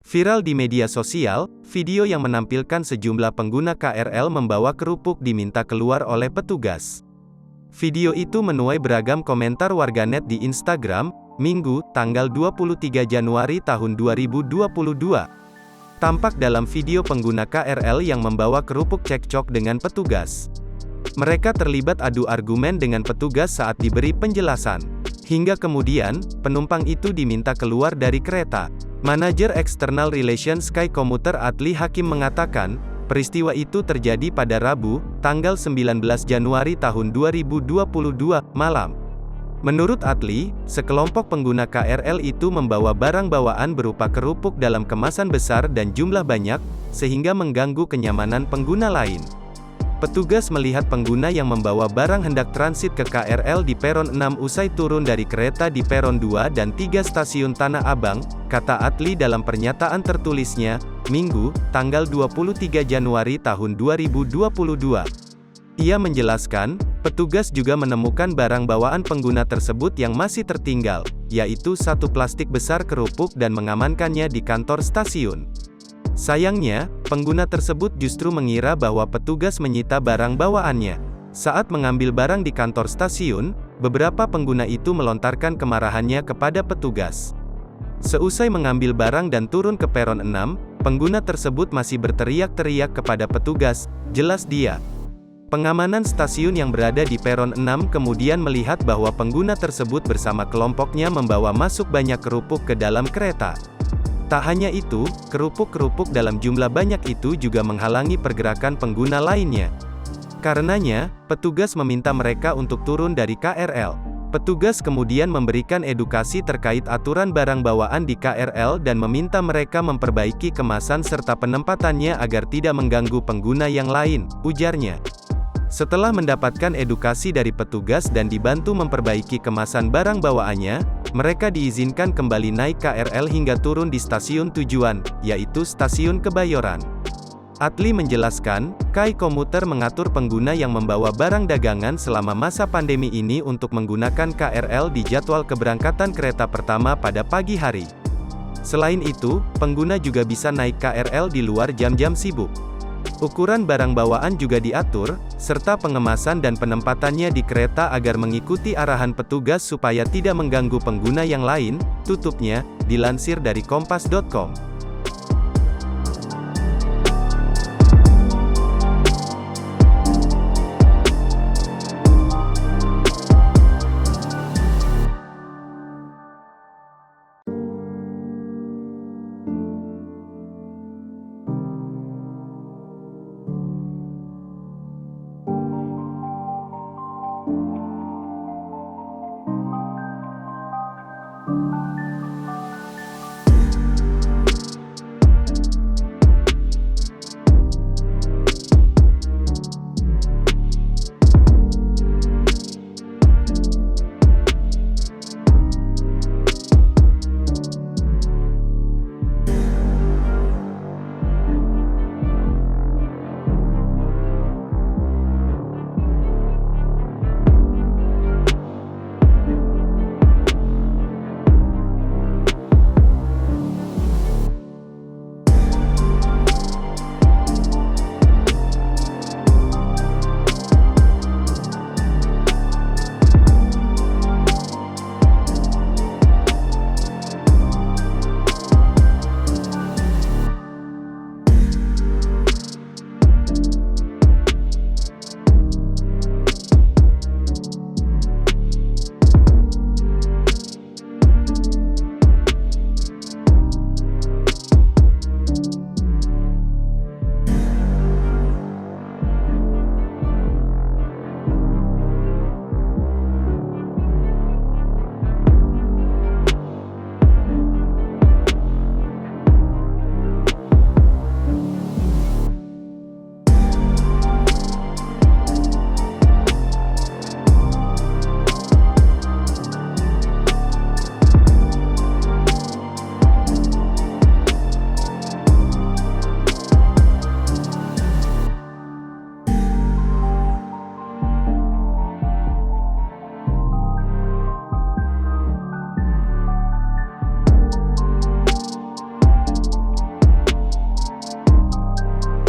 Viral di media sosial, video yang menampilkan sejumlah pengguna KRL membawa kerupuk diminta keluar oleh petugas. Video itu menuai beragam komentar warganet di Instagram, Minggu, tanggal 23 Januari tahun 2022. Tampak dalam video pengguna KRL yang membawa kerupuk cekcok dengan petugas. Mereka terlibat adu argumen dengan petugas saat diberi penjelasan. Hingga kemudian, penumpang itu diminta keluar dari kereta. Manajer External Relations Sky Komuter Adli Hakim mengatakan, peristiwa itu terjadi pada Rabu, tanggal 19 Januari tahun 2022, malam. Menurut Adli, sekelompok pengguna KRL itu membawa barang bawaan berupa kerupuk dalam kemasan besar dan jumlah banyak, sehingga mengganggu kenyamanan pengguna lain. Petugas melihat pengguna yang membawa barang hendak transit ke KRL di peron 6 usai turun dari kereta di peron 2 dan 3 stasiun Tanah Abang, kata Adli dalam pernyataan tertulisnya, Minggu, tanggal 23 Januari tahun 2022. Ia menjelaskan, petugas juga menemukan barang bawaan pengguna tersebut yang masih tertinggal, yaitu satu plastik besar kerupuk dan mengamankannya di kantor stasiun. Sayangnya, pengguna tersebut justru mengira bahwa petugas menyita barang bawaannya. Saat mengambil barang di kantor stasiun, beberapa pengguna itu melontarkan kemarahannya kepada petugas. Seusai mengambil barang dan turun ke peron 6, pengguna tersebut masih berteriak-teriak kepada petugas, jelas dia. Pengamanan stasiun yang berada di peron 6 kemudian melihat bahwa pengguna tersebut bersama kelompoknya membawa masuk banyak kerupuk ke dalam kereta. Tak hanya itu, kerupuk-kerupuk dalam jumlah banyak itu juga menghalangi pergerakan pengguna lainnya. Karenanya, petugas meminta mereka untuk turun dari KRL. Petugas kemudian memberikan edukasi terkait aturan barang bawaan di KRL dan meminta mereka memperbaiki kemasan serta penempatannya agar tidak mengganggu pengguna yang lain, ujarnya. Setelah mendapatkan edukasi dari petugas dan dibantu memperbaiki kemasan barang bawaannya, mereka diizinkan kembali naik KRL hingga turun di stasiun tujuan, yaitu Stasiun Kebayoran. Adli menjelaskan, Sky Komuter mengatur pengguna yang membawa barang dagangan selama masa pandemi ini untuk menggunakan KRL di jadwal keberangkatan kereta pertama pada pagi hari. Selain itu, pengguna juga bisa naik KRL di luar jam-jam sibuk. Ukuran barang bawaan juga diatur, serta pengemasan dan penempatannya di kereta agar mengikuti arahan petugas supaya tidak mengganggu pengguna yang lain, tutupnya, dilansir dari kompas.com.